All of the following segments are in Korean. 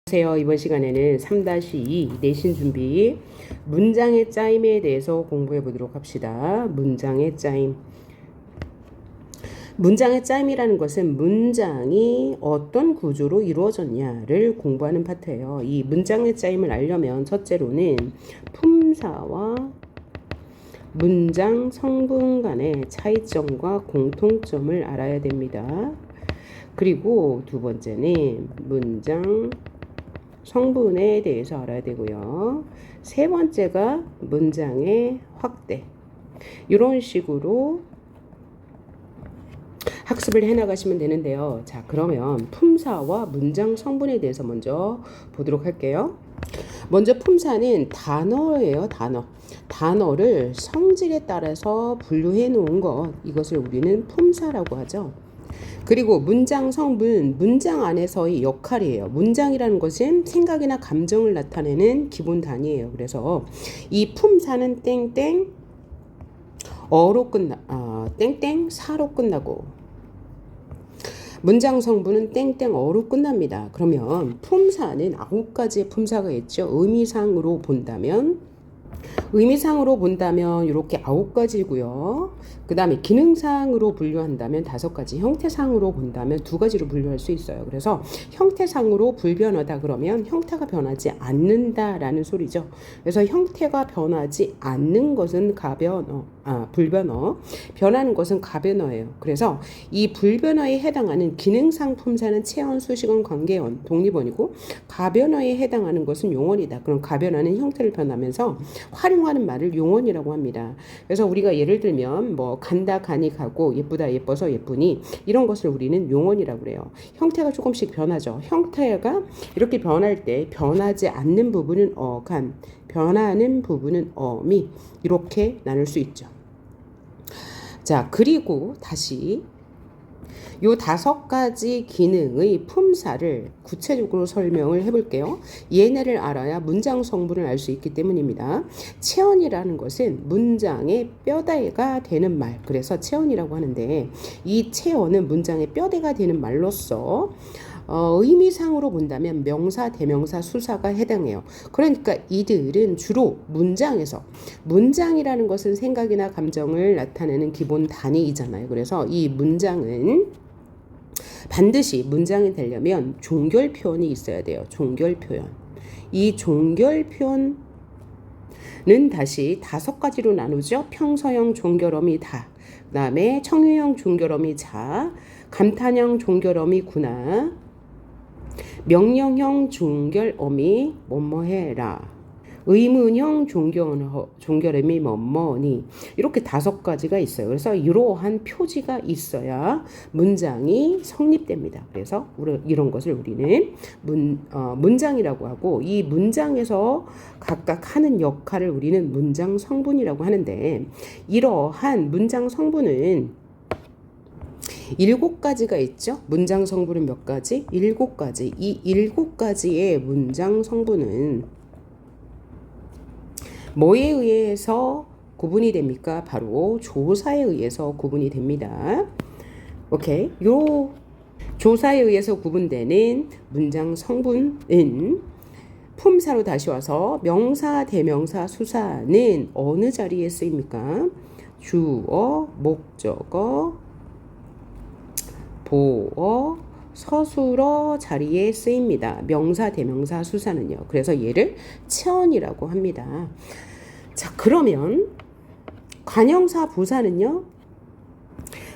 안녕하세요. 이번 시간에는 3-2 내신 준비 문장의 짜임에 대해서 공부해 보도록 합시다. 문장의 짜임. 문장의 짜임이라는 것은 문장이 어떤 구조로 이루어졌냐를 공부하는 파트예요. 이 문장의 짜임을 알려면 첫째로는 품사와 문장 성분 간의 차이점과 공통점을 알아야 됩니다. 그리고 두 번째는 문장 성분에 대해서 알아야 되고요. 세 번째가 문장의 확대. 이런 식으로 학습을 해나가시면 되는데요. 자, 그러면 품사와 문장 성분에 대해서 먼저 보도록 할게요. 먼저 품사는 단어예요. 단어를 성질에 따라서 분류해 놓은 것, 이것을 우리는 품사라고 하죠. 그리고 문장 성분, 문장 안에서의 역할이에요. 문장이라는 것은 생각이나 감정을 나타내는 기본 단위예요. 그래서 이 품사는 땡땡 어로 땡땡 사로 끝나고 문장 성분은 땡땡 어로 끝납니다. 그러면 품사는 9가지의 품사가 있죠. 의미상으로 본다면 이렇게 9가지고요. 그 다음에 기능상으로 분류한다면 5가지, 형태상으로 본다면 2가지로 분류할 수 있어요. 그래서 형태상으로 불변하다 그러면 형태가 변하지 않는다라는 소리죠. 그래서 형태가 변하지 않는 것은 불변어, 변하는 것은 가변어예요. 그래서 이 불변어에 해당하는 기능상 품사는 체언, 수식어, 관계원, 독립원이고 가변어에 해당하는 것은 용언이다. 그럼 가변어는 형태를 변하면서 활용하는 말을 용언이라고 합니다. 그래서 우리가 예를 들면 간다 가니 가고 예쁘다 예뻐서 예쁘니 이런 것을 우리는 용언이라고 그래요. 형태가 조금씩 변하죠. 형태가 이렇게 변할 때 변하지 않는 부분은 간, 변하는 부분은 미, 이렇게 나눌 수 있죠. 자, 그리고 다시 요 5가지 기능의 품사를 구체적으로 설명을 해볼게요. 얘네를 알아야 문장 성분을 알 수 있기 때문입니다. 체언이라는 것은 문장의 뼈대가 되는 말, 그래서 체언이라고 하는데 이 체언은 문장의 뼈대가 되는 말로서 의미상으로 본다면 명사, 대명사, 수사가 해당해요. 그러니까 이들은 주로 문장이라는 것은 생각이나 감정을 나타내는 기본 단위이잖아요. 그래서 이 문장은 반드시 문장이 되려면 종결 표현이 있어야 돼요. 종결 표현. 이 종결 표현은 다시 5가지로 나누죠. 평서형 종결어미 다, 그 다음에 청유형 종결어미 자, 감탄형 종결어미 구나, 명령형 종결어미 뭐뭐해라, 의문형 종결음이 뭐뭐니, 이렇게 5가지가 있어요. 그래서 이러한 표지가 있어야 문장이 성립됩니다. 그래서 이런 것을 우리는 문장이라고 하고, 이 문장에서 각각 하는 역할을 우리는 문장 성분이라고 하는데, 이러한 문장 성분은 7가지가 있죠. 문장 성분은 몇 가지? 7가지. 이 7가지의 문장 성분은 뭐에 의해서 구분이 됩니까? 바로 조사에 의해서 구분이 됩니다. 오케이. 요 조사에 의해서 구분되는 문장 성분은 품사로 다시 와서 명사, 대명사, 수사는 어느 자리에 쓰입니까? 주어, 목적어, 보어, 서술어 자리에 쓰입니다. 명사, 대명사, 수사는요. 그래서 얘를 체언이라고 합니다. 자, 그러면 관형사, 부사는요.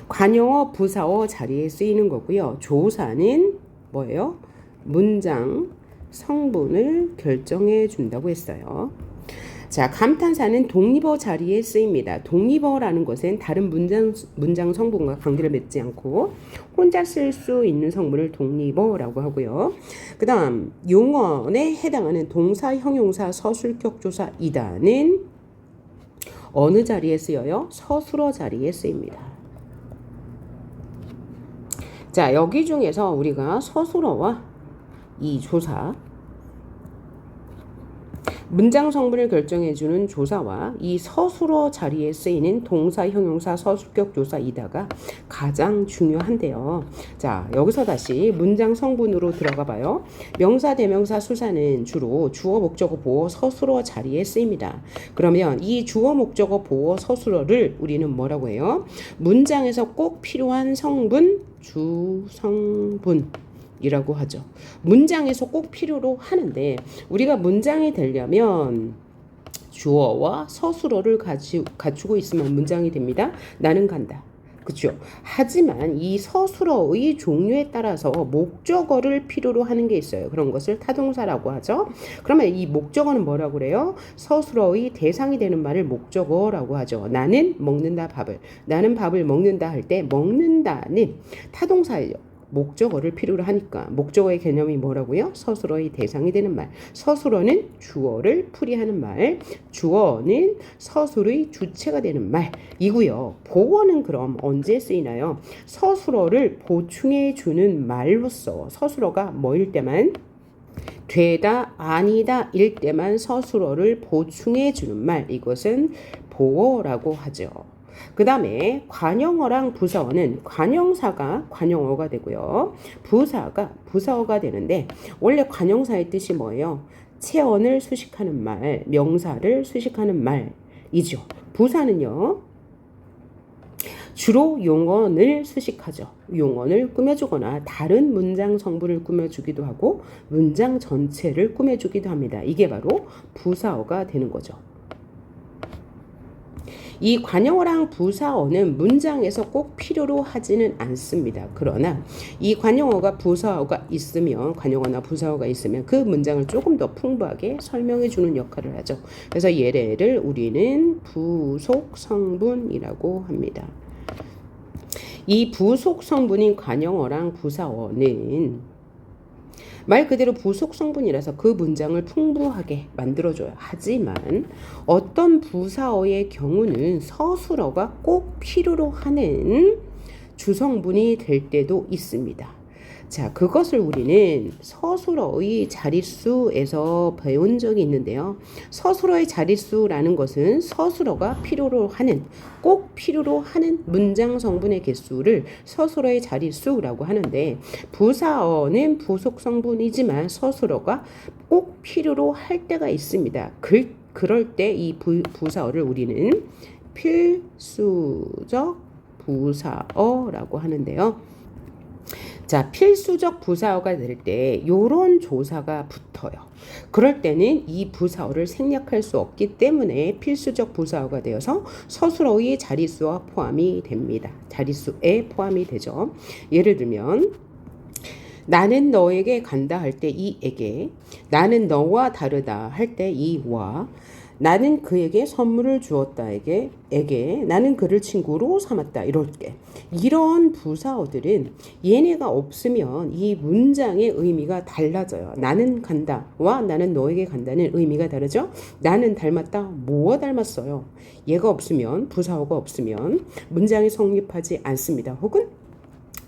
관형어, 부사어 자리에 쓰이는 거고요. 조사는 뭐예요? 문장 성분을 결정해 준다고 했어요. 자, 감탄사는 독립어 자리에 쓰입니다. 독립어라는 것은 다른 문장 성분과 관계를 맺지 않고 혼자 쓸 수 있는 성분을 독립어라고 하고요. 그 다음 용언에 해당하는 동사, 형용사, 서술격 조사 이다는 어느 자리에 쓰여요? 서술어 자리에 쓰입니다. 자, 여기 중에서 우리가 서술어와 이 조사, 문장 성분을 결정해주는 조사와 이 서술어 자리에 쓰이는 동사, 형용사, 서술격 조사이다가 가장 중요한데요. 자, 여기서 다시 문장 성분으로 들어가 봐요. 명사, 대명사, 수사는 주로 주어, 목적어, 보어, 서술어 자리에 쓰입니다. 그러면 이 주어, 목적어, 보어, 서술어를 우리는 뭐라고 해요? 문장에서 꼭 필요한 성분, 주성분 이라고 하죠. 문장에서 꼭 필요로 하는데 우리가 문장이 되려면 주어와 서술어를 갖추고 있으면 문장이 됩니다. 나는 간다. 그렇죠? 하지만 이 서술어의 종류에 따라서 목적어를 필요로 하는 게 있어요. 그런 것을 타동사라고 하죠. 그러면 이 목적어는 뭐라고 그래요? 서술어의 대상이 되는 말을 목적어라고 하죠. 나는 먹는다 밥을. 나는 밥을 먹는다 할 때 먹는다는 타동사예요. 목적어를 필요로 하니까 목적어의 개념이 뭐라고요? 서술어의 대상이 되는 말. 서술어는 주어를 풀이하는 말. 주어는 서술의 주체가 되는 말이고요. 보어는 그럼 언제 쓰이나요? 서술어를 보충해 주는 말로서 서술어가 뭐일 때만 되다 아니다 일 때만 서술어를 보충해 주는 말. 이것은 보어라고 하죠. 그 다음에 관용어랑 부사어는 관용사가 관용어가 되고요. 부사가 부사어가 되는데 원래 관용사의 뜻이 뭐예요? 체언을 수식하는 말, 명사를 수식하는 말이죠. 부사는요. 주로 용언을 수식하죠. 용언을 꾸며주거나 다른 문장 성분을 꾸며주기도 하고 문장 전체를 꾸며주기도 합니다. 이게 바로 부사어가 되는 거죠. 이 관용어랑 부사어는 문장에서 꼭 필요로 하지는 않습니다. 그러나 이 관용어가 부사어가 있으면 관용어나 부사어가 있으면 그 문장을 조금 더 풍부하게 설명해 주는 역할을 하죠. 그래서 얘를 우리는 부속 성분이라고 합니다. 이 부속 성분인 관용어랑 부사어는 말 그대로 부속 성분이라서 그 문장을 풍부하게 만들어줘요. 하지만 어떤 부사어의 경우는 서술어가 꼭 필요로 하는 주성분이 될 때도 있습니다. 자, 그것을 우리는 서술어의 자릿수에서 배운 적이 있는데요. 서술어의 자릿수라는 것은 서술어가 필요로 하는, 꼭 필요로 하는 문장 성분의 개수를 서술어의 자릿수라고 하는데 부사어는 부속 성분이지만 서술어가 꼭 필요로 할 때가 있습니다. 그럴 때 이 부사어를 우리는 필수적 부사어라고 하는데요. 자, 필수적 부사어가 될 때 요런 조사가 붙어요. 그럴 때는 이 부사어를 생략할 수 없기 때문에 필수적 부사어가 되어서 서술어의 자릿수와 포함이 됩니다. 자릿수에 포함이 되죠. 예를 들면 나는 너에게 간다 할 때 이에게, 나는 너와 다르다 할 때 이와, 나는 그에게 선물을 주었다에게 나는 그를 친구로 삼았다 이럴 때 이런 부사어들은 얘네가 없으면 이 문장의 의미가 달라져요. 나는 간다와 나는 너에게 간다는 의미가 다르죠. 나는 닮았다. 뭐와 닮았어요? 얘가 없으면 부사어가 없으면 문장이 성립하지 않습니다. 혹은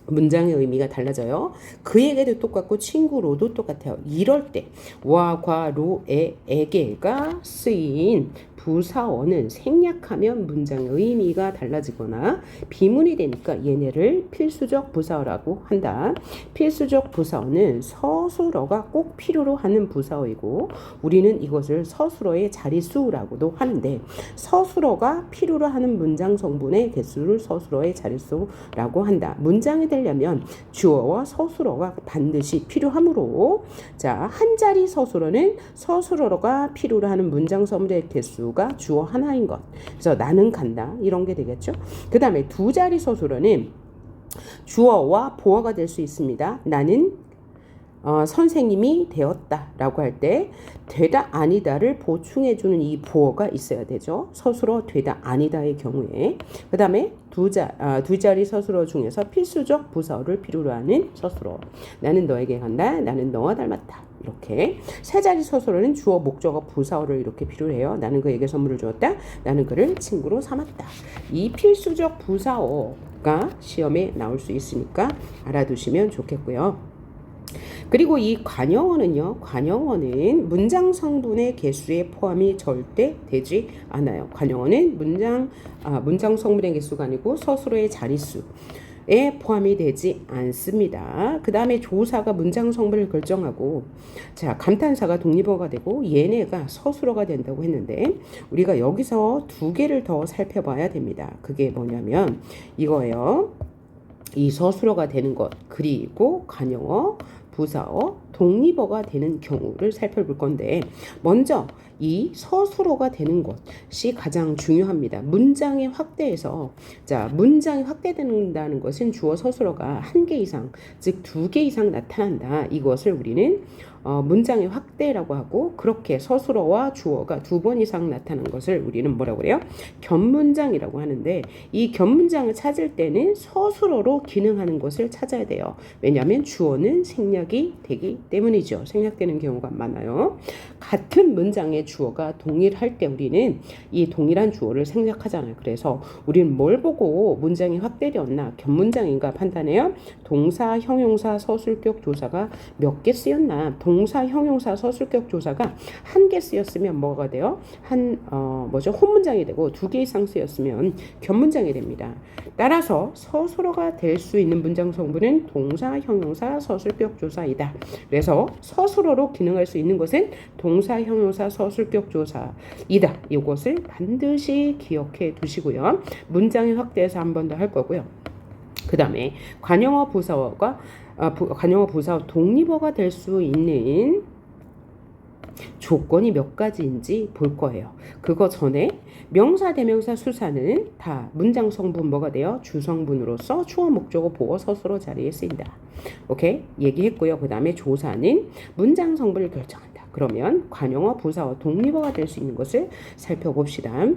문장의 의미가 달라져요. 그에게도 똑같고 친구로도 똑같아요. 이럴 때 와, 과, 로, 에게가 쓰인 부사어는 생략하면 문장의 의미가 달라지거나 비문이 되니까 얘네를 필수적 부사어라고 한다. 필수적 부사어는 서술어가 꼭 필요로 하는 부사어이고 우리는 이것을 서술어의 자릿수라고도 하는데 서술어가 필요로 하는 문장 성분의 개수를 서술어의 자릿수라고 한다. 문장이 되려면 주어와 서술어가 반드시 필요하므로 자, 한 자리 서술어는 서술어가 필요로 하는 문장 성분의 개수 가 주어 하나인 것. 그래서 나는 간다 이런 게 되겠죠. 그 다음에 두 자리 서술어는 주어와 보어가 될 수 있습니다. 나는 선생님이 되었다라고 할 때 되다 아니다를 보충해주는 이 보어가 있어야 되죠. 서술어 되다 아니다의 경우에. 그 다음에 두 자리 서술어 중에서 필수적 부사어를 필요로 하는 서술어. 나는 너에게 간다. 나는 너와 닮았다. 이렇게 세 자리 서술어는 주어, 목적어, 부사어를 이렇게 필요로 해요. 나는 그에게 선물을 주었다. 나는 그를 친구로 삼았다. 이 필수적 부사어가 시험에 나올 수 있으니까 알아두시면 좋겠고요. 그리고 이 관형어는요. 관형어는 문장 성분의 개수에 포함이 절대 되지 않아요. 관형어는 문장 성분의 개수가 아니고 서술어의 자릿수에 포함이 되지 않습니다. 그 다음에 조사가 문장 성분을 결정하고, 자, 감탄사가 독립어가 되고 얘네가 서술어가 된다고 했는데, 우리가 여기서 두 개를 더 살펴봐야 됩니다. 그게 뭐냐면 이거예요. 이 서술어가 되는 것, 그리고 관형어, 부사어, 독립어가 되는 경우를 살펴볼 건데, 먼저 이 서술어가 되는 것이 가장 중요합니다. 문장의 확대에서, 자, 문장이 확대된다는 것은 주어 서술어가 한 개 이상, 즉 두 개 이상 나타난다. 이것을 우리는 문장의 확대라고 하고, 그렇게 서술어와 주어가 두 번 이상 나타난 것을 우리는 뭐라고 그래요? 겹문장이라고 하는데, 이 겹문장을 찾을 때는 서술어로 기능하는 것을 찾아야 돼요. 왜냐하면 주어는 생략이 되기 때문이죠. 생략되는 경우가 많아요. 같은 문장의 주어가 동일할 때 우리는 이 동일한 주어를 생략하잖아요. 그래서 우리는 뭘 보고 문장이 확대되었나, 겹문장인가 판단해요. 동사, 형용사, 서술격 조사가 몇 개 쓰였나. 동사, 형용사, 서술격 조사가 한 개 쓰였으면 뭐가 돼요? 혼문장이 되고 두 개 이상 쓰였으면 겹문장이 됩니다. 따라서 서술어가 될 수 있는 문장 성분은 동사, 형용사, 서술격 조사이다. 그래서 서술어로 기능할 수 있는 것은 동사, 형용사, 서술격 조사이다. 이것을 반드시 기억해 두시고요. 문장의 확대해서 한 번 더 할 거고요. 그 다음에 관형어, 부사어 독립어가 될 수 있는 조건이 몇 가지인지 볼 거예요. 그거 전에 명사, 대명사, 수사는 다 문장 성분 뭐가 돼요? 주성분으로서 주어, 목적어, 보어, 서술어 자리에 쓰인다. 오케이? 얘기했고요. 그 다음에 조사는 문장 성분을 결정한다. 그러면 관형어, 부사어, 독립어가 될 수 있는 것을 살펴봅시다.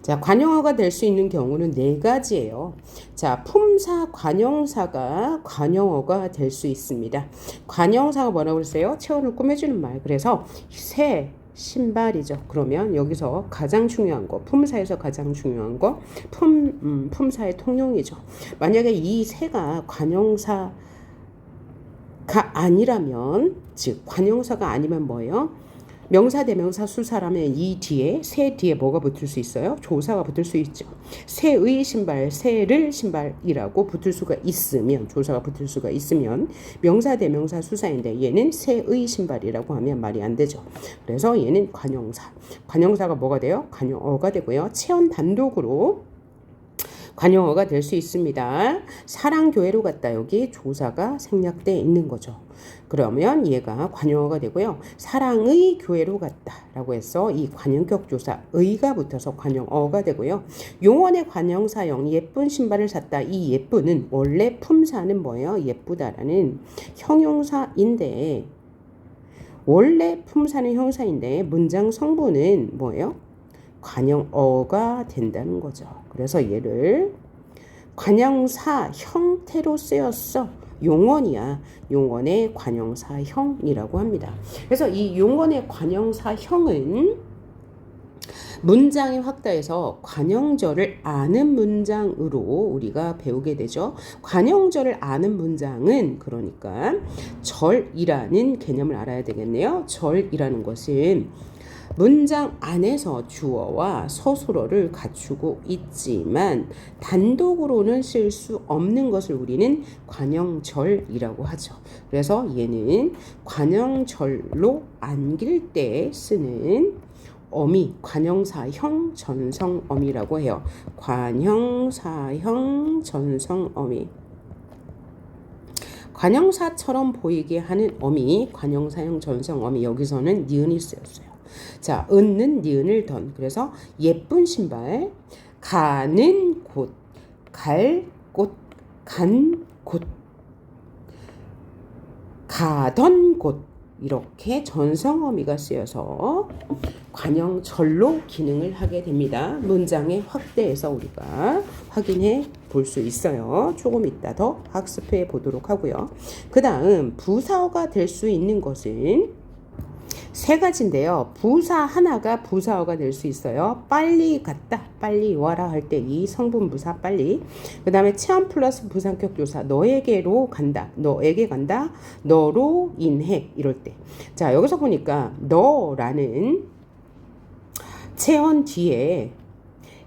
자, 관형어가 될 수 있는 경우는 네 가지예요. 자, 품사, 관형사가 관형어가 될 수 있습니다. 관형사가 뭐라고 그랬어요? 체온을 꾸며주는 말. 그래서 새, 신발이죠. 그러면 여기서 가장 중요한 거, 품사에서 가장 중요한 거, 품사의 통용이죠. 만약에 이 새가 관형사가 아니라면, 즉 관형사가 아니면 뭐예요? 명사, 대명사, 수사라면 이 뒤에, 새 뒤에 뭐가 붙을 수 있어요? 조사가 붙을 수 있죠. 새의 신발, 새를 신발이라고 붙을 수가 있으면, 조사가 붙을 수가 있으면 명사, 대명사, 수사인데 얘는 새의 신발이라고 하면 말이 안 되죠. 그래서 얘는 관형사. 관형사가 뭐가 돼요? 관형어가 되고요. 체온 단독으로 관형어가 될 수 있습니다. 사랑교회로 갔다. 여기 조사가 생략되어 있는 거죠. 그러면 얘가 관형어가 되고요. 사랑의 교회로 갔다 라고 해서 이 관형격 조사 의가 붙어서 관형어가 되고요. 용언의 관형사형 예쁜 신발을 샀다. 이 예쁜은 원래 품사는 뭐예요? 예쁘다라는 형용사인데, 원래 품사는 형사인데 문장 성분은 뭐예요? 관형어가 된다는 거죠. 그래서 얘를 관형사 형태로 쓰였어. 용언이야. 용언의 관형사형이라고 합니다. 그래서 이 용언의 관형사형은 문장의 확대에서 관형절을 아는 문장으로 우리가 배우게 되죠. 관형절을 아는 문장은 그러니까 절이라는 개념을 알아야 되겠네요. 절이라는 것은 문장 안에서 주어와 서술어를 갖추고 있지만 단독으로는 쓸 수 없는 것을 우리는 관형절이라고 하죠. 그래서 얘는 관형절로 안길 때 쓰는 어미, 관형사형 전성어미라고 해요. 관형사형 전성어미. 관형사처럼 보이게 하는 어미, 관형사형 전성어미. 여기서는 니은이 쓰였어요. 자, 은는 니은을 던. 그래서 예쁜 신발, 가는 곳, 갈 곳, 간 곳, 가던 곳. 이렇게 전성어미가 쓰여서 관형절로 기능을 하게 됩니다. 문장의 확대에서 우리가 확인해 볼 수 있어요. 조금 이따 더 학습해 보도록 하고요. 그 다음 부사어가 될 수 있는 것은 세 가지인데요. 부사 하나가 부사어가 될 수 있어요. 빨리 갔다, 빨리 와라 할 때 이 성분 부사 빨리. 그 다음에 체험 플러스 부산격 조사 너에게로 간다, 너에게 간다, 너로 인해 이럴 때. 자, 여기서 보니까 너라는 체언 뒤에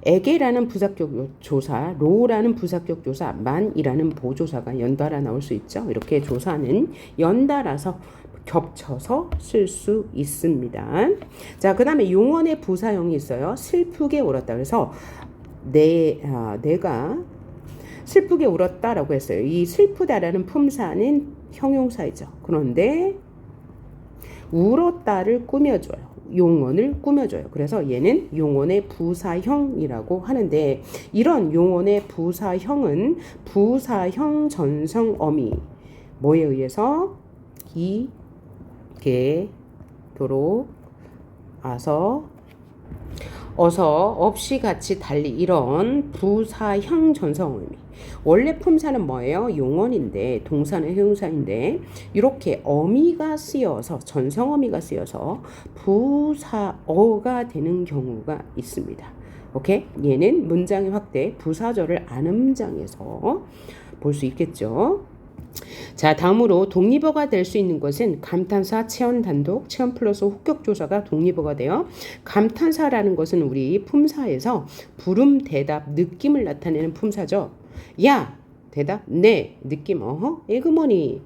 에게라는 부사격 조사, 로라는 부사격 조사, 만이라는 보조사가 연달아 나올 수 있죠. 이렇게 조사는 연달아서 겹쳐서 쓸 수 있습니다. 자, 그 다음에 용언의 부사형이 있어요. 슬프게 울었다. 그래서 내가 슬프게 울었다라고 했어요. 이 슬프다라는 품사는 형용사이죠. 그런데 울었다를 꾸며줘요. 용언을 꾸며줘요. 그래서 얘는 용언의 부사형이라고 하는데, 이런 용언의 부사형은 부사형 전성 어미 뭐에 의해서 기, 게, 도록, 아서, 어서, 없이, 같이, 달리 이런 부사형 전성 어미. 원래 품사는 뭐예요? 용언인데 동사는 형용사인데 이렇게 어미가 쓰여서 전성어미가 쓰여서 부사어가 되는 경우가 있습니다. 오케이? 얘는 문장의 확대, 부사절을 안음장에서 볼 수 있겠죠. 자, 다음으로 독립어가 될 수 있는 것은 감탄사, 체언 단독, 체언 플러스 혹격조사가 독립어가 돼요. 감탄사라는 것은 우리 품사에서 부름, 대답, 느낌을 나타내는 품사죠. 야, 대답, 네, 느낌, 어허, 에그머니,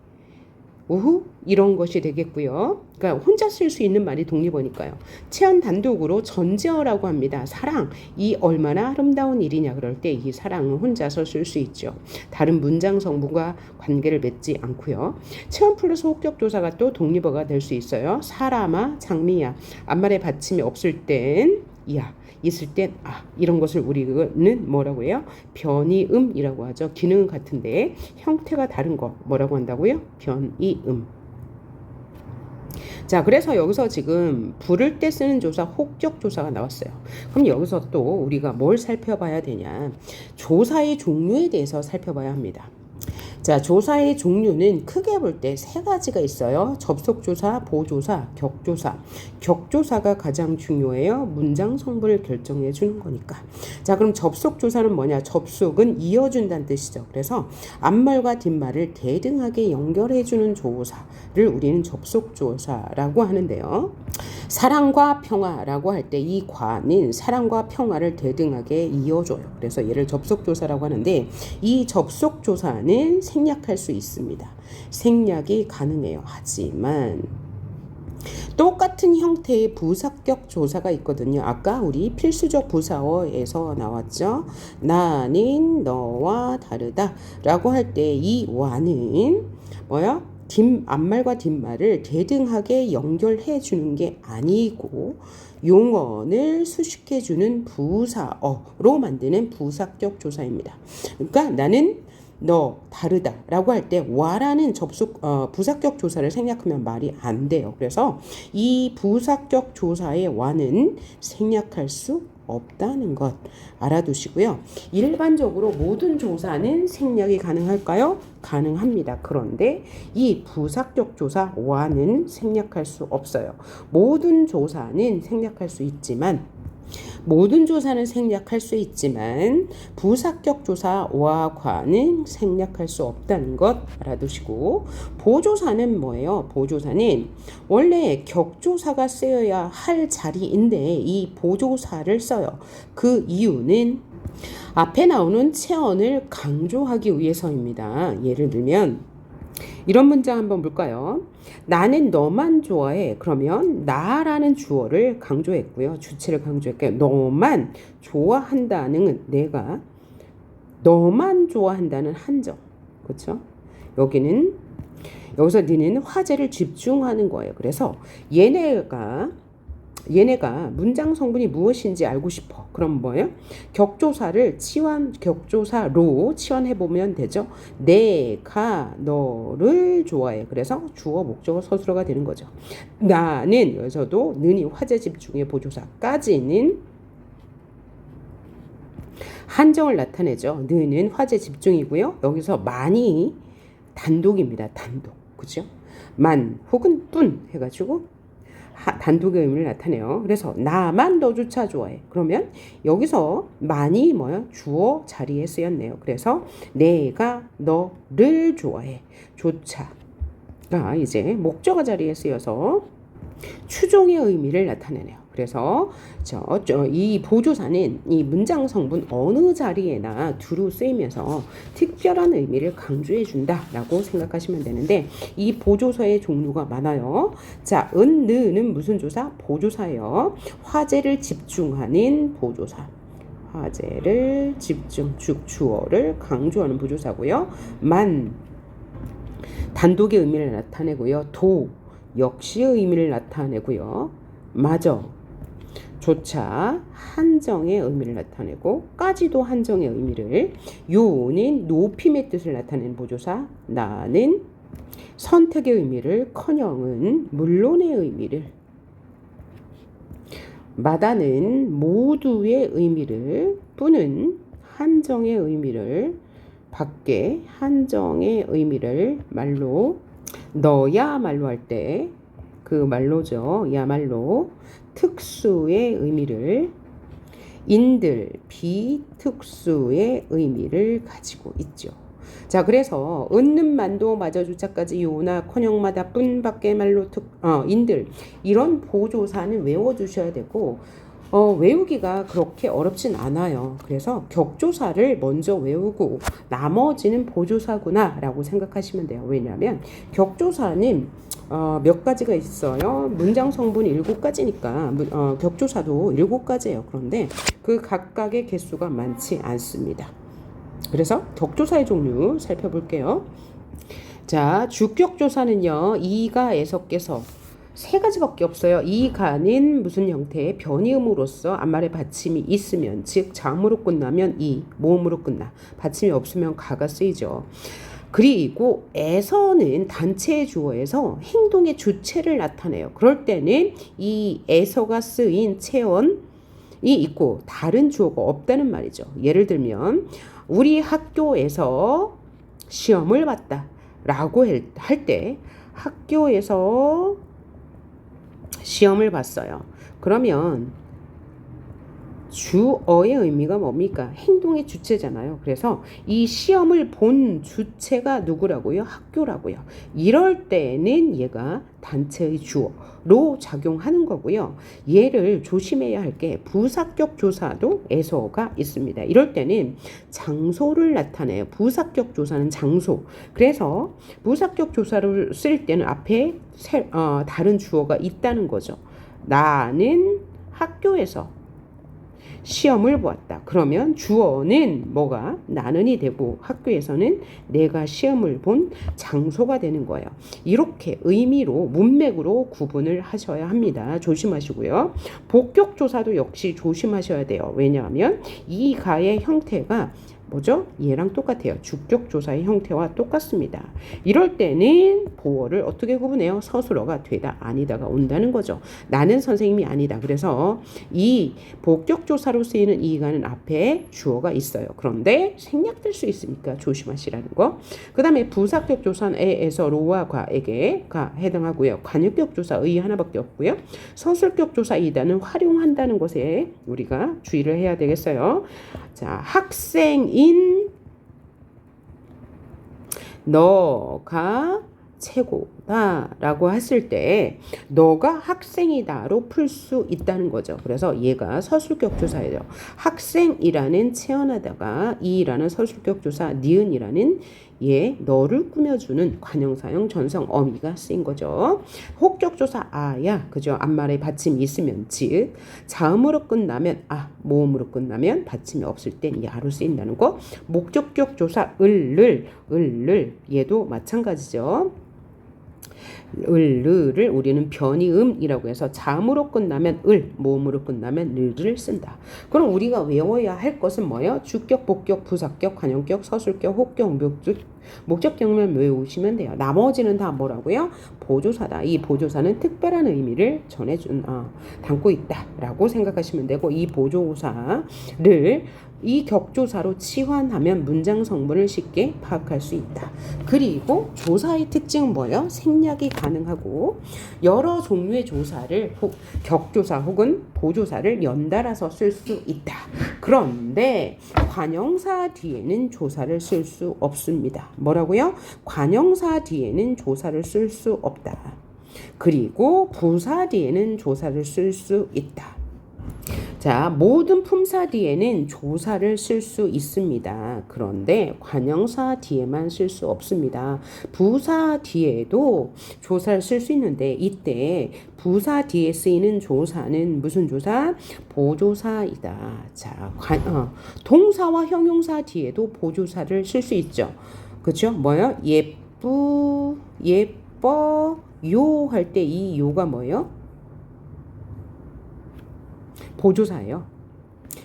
우후, 이런 것이 되겠고요. 그러니까 혼자 쓸 수 있는 말이 독립어니까요. 체언 단독으로 전제어라고 합니다. 사랑, 이 얼마나 아름다운 일이냐 그럴 때 이 사랑은 혼자서 쓸 수 있죠. 다른 문장 성분과 관계를 맺지 않고요. 체언 플러스 혹격조사가 또 독립어가 될 수 있어요. 사람아, 장미야, 앞말에 받침이 없을 땐 야, 있을 땐 이런 것을 우리는 뭐라고 해요? 변이음이라고 하죠. 기능은 같은데 형태가 다른 거 뭐라고 한다고요? 변이음. 자, 그래서 여기서 지금 부를 때 쓰는 조사 혹격조사가 나왔어요. 그럼 여기서 또 우리가 뭘 살펴봐야 되냐? 조사의 종류에 대해서 살펴봐야 합니다. 자, 조사의 종류는 크게 볼 때 세 가지가 있어요. 접속조사, 보조사, 격조사. 격조사가 가장 중요해요. 문장 성분을 결정해 주는 거니까. 자, 그럼 접속조사는 뭐냐? 접속은 이어준다는 뜻이죠. 그래서 앞말과 뒷말을 대등하게 연결해 주는 조사를 우리는 접속조사라고 하는데요. 사랑과 평화라고 할 때 이 과는 사랑과 평화를 대등하게 이어줘요. 그래서 얘를 접속조사라고 하는데, 이 접속조사는 생략할 수 있습니다. 생략이 가능해요. 하지만 똑같은 형태의 부사격 조사가 있거든요. 아까 우리 필수적 부사어에서 나왔죠. 나는 너와 다르다 라고 할 때 이 와는 뭐야? 앞말과 뒷말을 대등하게 연결해 주는 게 아니고 용언을 수식해 주는 부사어로 만드는 부사격 조사입니다. 그러니까 나는 너 다르다 라고 할 때 와라는 부사격 조사를 생략하면 말이 안 돼요. 그래서 이 부사격 조사의 와는 생략할 수 없다는 것 알아두시고요. 일반적으로 모든 조사는 생략이 가능할까요? 가능합니다. 그런데 이 부사격 조사 와는 생략할 수 없어요. 모든 조사는 생략할 수 있지만 부사격 조사와 과는 생략할 수 없다는 것 알아두시고, 보조사는 뭐예요? 보조사는 원래 격조사가 쓰여야 할 자리인데 이 보조사를 써요. 그 이유는 앞에 나오는 체언을 강조하기 위해서입니다. 예를 들면 이런 문장 한번 볼까요? 나는 너만 좋아해. 그러면 나라는 주어를 강조했고요. 주체를 강조했고요. 너만 좋아한다는 내가 너만 좋아한다는 한정. 그렇죠? 여기서 너는 화제를 집중하는 거예요. 그래서 얘네가 문장 성분이 무엇인지 알고 싶어. 그럼 뭐예요? 격조사를 격조사로 치환해보면 되죠. 내가 너를 좋아해. 그래서 주어, 목적어, 서술어가 되는 거죠. 나는, 여기서도 는이 화제 집중의 보조사까지는 한정을 나타내죠. 는은 화제 집중이고요. 여기서 만이 단독입니다. 단독. 그죠? 만 혹은 뿐 해가지고 단독의 의미를 나타내요. 그래서 나만 너조차 좋아해. 그러면 여기서 만이 뭐야? 주어 자리에 쓰였네요. 그래서 내가 너를 좋아해. 조차가 이제 목적어 자리에 쓰여서 추종의 의미를 나타내네요. 그래서 이 보조사는 이 문장 성분 어느 자리에나 두루 쓰이면서 특별한 의미를 강조해 준다라고 생각하시면 되는데 이 보조사의 종류가 많아요. 자, 느는 무슨 조사? 보조사예요. 화제를 집중하는 보조사. 화제를 집중, 주어를 강조하는 보조사고요. 단독의 의미를 나타내고요. 역시 의미를 나타내고요. 조차 한정의 의미를 나타내고 까지도 한정의 의미를 요는 높임의 뜻을 나타내는 보조사 나는 선택의 의미를 커녕은 물론의 의미를 마다는 모두의 의미를 뿌는 한정의 의미를 밖에 한정의 의미를 말로 너야말로 할 때 그 말로죠. 야말로 특수의 의미를 인들 비특수의 의미를 가지고 있죠. 자, 그래서 은는 만도 마저조차까지 요나 커녕마다 뿐밖에 말로 인들 이런 보조사는 외워두셔야 되고 외우기가 그렇게 어렵진 않아요. 그래서 격조사를 먼저 외우고 나머지는 보조사구나 라고 생각하시면 돼요. 왜냐하면 격조사는 몇 가지가 있어요. 문장 성분 7가지니까 격조사도 7가지예요. 그런데 그 각각의 개수가 많지 않습니다. 그래서 격조사의 종류 살펴볼게요. 자, 주격조사는요. 이가 애석께서 3가지밖에 없어요. 이 가는 무슨 형태의 변이음으로써 앞말에 받침이 있으면 즉 자음으로 끝나면 이, 모음으로 끝나. 받침이 없으면 가가 쓰이죠. 그리고 에서는 단체의 주어에서 행동의 주체를 나타내요. 그럴 때는 이 에서가 쓰인 체언이 있고 다른 주어가 없다는 말이죠. 예를 들면 우리 학교에서 시험을 봤다 라고 할 때 학교에서 시험을 봤어요. 그러면 주어의 의미가 뭡니까? 행동의 주체잖아요. 그래서 이 시험을 본 주체가 누구라고요? 학교라고요. 이럴 때는 얘가 단체의 주어로 작용하는 거고요. 얘를 조심해야 할 게 부사격 조사도 에서가 있습니다. 이럴 때는 장소를 나타내요. 부사격 조사는 장소. 그래서 부사격 조사를 쓸 때는 앞에 다른 주어가 있다는 거죠. 나는 학교에서 시험을 보았다. 그러면 주어는 뭐가 나는이 되고 학교에서는 내가 시험을 본 장소가 되는 거예요. 이렇게 의미로 문맥으로 구분을 하셔야 합니다. 조심하시고요. 복격조사도 역시 조심하셔야 돼요. 왜냐하면 이 가의 형태가 뭐죠? 얘랑 똑같아요. 주격조사의 형태와 똑같습니다. 이럴 때는 보어를 어떻게 구분해요? 서술어가 되다 아니다가 온다는 거죠. 나는 선생님이 아니다. 그래서 이 복격조사로 쓰이는 이가는 앞에 주어가 있어요. 그런데 생략될 수 있으니까 조심하시라는 거. 그 다음에 부사격조사는 에에서 로와 과에게가 해당하고요. 관역격조사 의 하나밖에 없고요. 서술격조사 이다는 활용한다는 것에 우리가 주의를 해야 되겠어요. 자, 학생인 너가 최고다 라고 했을 때 너가 학생이다로 풀 수 있다는 거죠. 그래서 얘가 서술격조사예요. 학생이라는 체언하다가 이라는 서술격조사 니은이라는 얘 너를 꾸며주는 관형사형 전성 어미가 쓰인 거죠. 혹격조사 아야 그죠. 앞말에 받침이 있으면 즉 자음으로 끝나면 모음으로 끝나면 받침이 없을 땐 야로 쓰인다는 거. 목적격조사 을를 얘도 마찬가지죠. 을을 우리는 변이음이라고 해서 자음으로 끝나면 모음으로 끝나면 를 쓴다. 그럼 우리가 외워야 할 것은 뭐예요? 주격, 복격, 부사격, 관형격, 서술격, 혹격, 목적격만 외우시면 돼요. 나머지는 다 뭐라고요? 보조사다. 이 보조사는 특별한 의미를 담고 있다라고 생각하시면 되고 이 보조사를 이 격조사로 치환하면 문장 성분을 쉽게 파악할 수 있다. 그리고 조사의 특징은 뭐예요? 생략이 가능하고 여러 종류의 조사를 격조사 혹은 보조사를 연달아서 쓸 수 있다. 그런데 관형사 뒤에는 조사를 쓸 수 없습니다. 뭐라고요? 관형사 뒤에는 조사를 쓸 수 없다. 그리고 부사 뒤에는 조사를 쓸 수 있다. 자, 모든 품사 뒤에는 조사를 쓸 수 있습니다. 그런데 관형사 뒤에만 쓸 수 없습니다. 부사 뒤에도 조사를 쓸 수 있는데 이때 부사 뒤에 쓰이는 조사는 무슨 조사? 보조사이다. 자, 동사와 형용사 뒤에도 보조사를 쓸 수 있죠. 그렇죠? 뭐요? 예쁘, 예뻐, 요 할 때 이 요가 뭐예요? 보조사예요.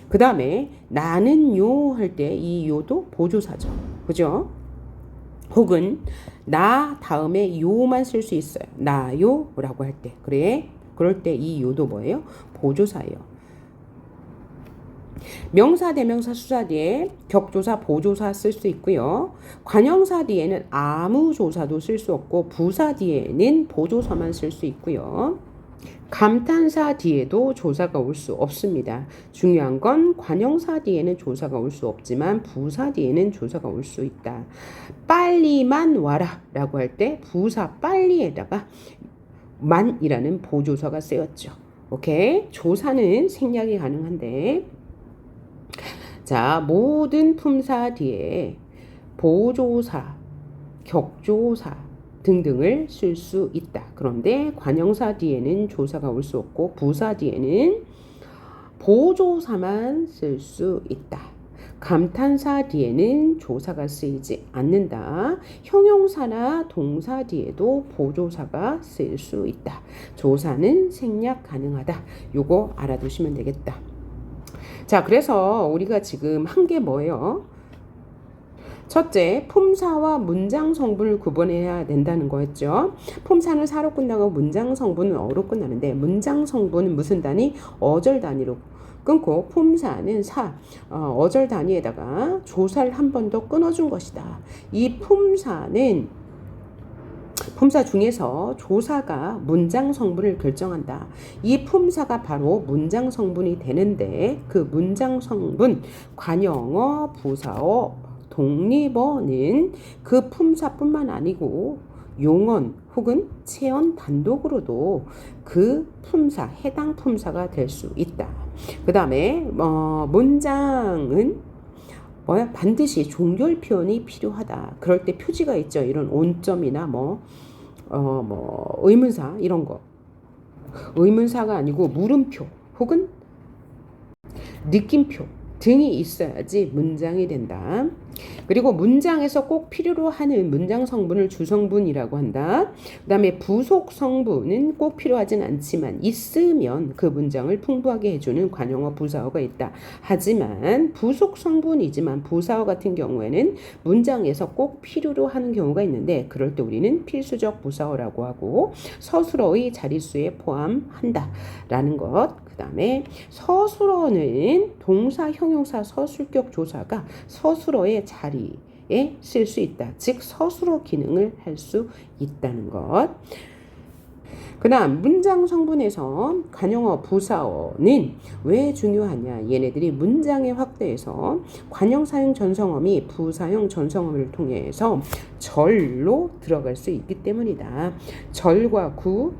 그 다음에 나는 요 할 때 이 요도 보조사죠. 그죠? 혹은 나 다음에 요만 쓸 수 있어요. 나요 라고 할 때. 그래? 그럴 때 이 요도 뭐예요? 보조사예요. 명사, 대명사, 수사 뒤에 격조사, 보조사 쓸 수 있고요. 관형사 뒤에는 아무 조사도 쓸 수 없고 부사 뒤에는 보조사만 쓸 수 있고요. 감탄사 뒤에도 조사가 올 수 없습니다. 중요한 건 관형사 뒤에는 조사가 올 수 없지만 부사 뒤에는 조사가 올 수 있다. 빨리만 와라 라고 할 때 부사 빨리에다가 만이라는 보조사가 쓰였죠. 오케이? 조사는 생략이 가능한데 자, 모든 품사 뒤에 보조사, 격조사 등등을 쓸 수 있다. 그런데 관형사 뒤에는 조사가 올 수 없고 부사 뒤에는 보조사만 쓸 수 있다. 감탄사 뒤에는 조사가 쓰이지 않는다. 형용사나 동사 뒤에도 보조사가 쓰일 수 있다. 조사는 생략 가능하다. 요거 알아두시면 되겠다. 자, 그래서 우리가 지금 한 게 뭐예요? 첫째, 품사와 문장 성분을 구분해야 된다는 거였죠. 품사는 사로 끝나고 문장 성분은 어로 끝나는데 문장 성분은 무슨 단위? 어절 단위로 끊고 품사는 어절 단위에다가 조사를 한 번 더 끊어준 것이다. 이 품사는 품사 중에서 조사가 문장 성분을 결정한다. 이 품사가 바로 문장 성분이 되는데 그 문장 성분 관형어, 부사어, 독립어는 그 품사뿐만 아니고 용언 혹은 체언 단독으로도 그 품사, 해당 품사가 될 수 있다. 그 다음에 문장은 반드시 종결 표현이 필요하다. 그럴 때 표지가 있죠. 이런 온점이나 의문사 이런 거. 의문사가 아니고 물음표 혹은 느낌표 등이 있어야지 문장이 된다. 그리고 문장에서 꼭 필요로 하는 문장 성분을 주성분이라고 한다. 그 다음에 부속 성분은 꼭 필요하진 않지만 있으면 그 문장을 풍부하게 해주는 관형어, 부사어가 있다. 하지만 부속 성분이지만 부사어 같은 경우에는 문장에서 꼭 필요로 하는 경우가 있는데 그럴 때 우리는 필수적 부사어라고 하고 서술어의 자릿수에 포함한다 라는 것. 그 다음에 서술어는 동사, 형용사, 서술격 조사가 서술어의 자리에 쓸 수 있다. 즉 서술어 기능을 할 수 있다는 것. 그 다음 문장 성분에서 관형어, 부사어는 왜 중요하냐. 얘네들이 문장의 확대에서 관형사형 전성어미 부사형 전성어미를 통해서 절로 들어갈 수 있기 때문이다. 절과 구,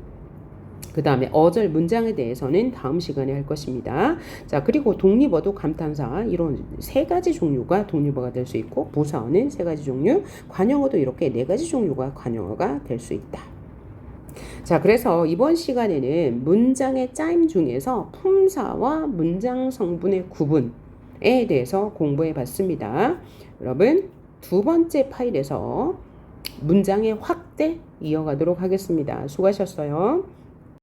그 다음에 어절 문장에 대해서는 다음 시간에 할 것입니다. 자, 그리고 독립어도 감탄사 이런 세 가지 종류가 독립어가 될 수 있고 부사어는 세 가지 종류, 관형어도 이렇게 네 가지 종류가 관형어가 될 수 있다. 자, 그래서 이번 시간에는 문장의 짜임 중에서 품사와 문장 성분의 구분에 대해서 공부해 봤습니다. 여러분, 두 번째 파일에서 문장의 확대 이어가도록 하겠습니다. 수고하셨어요.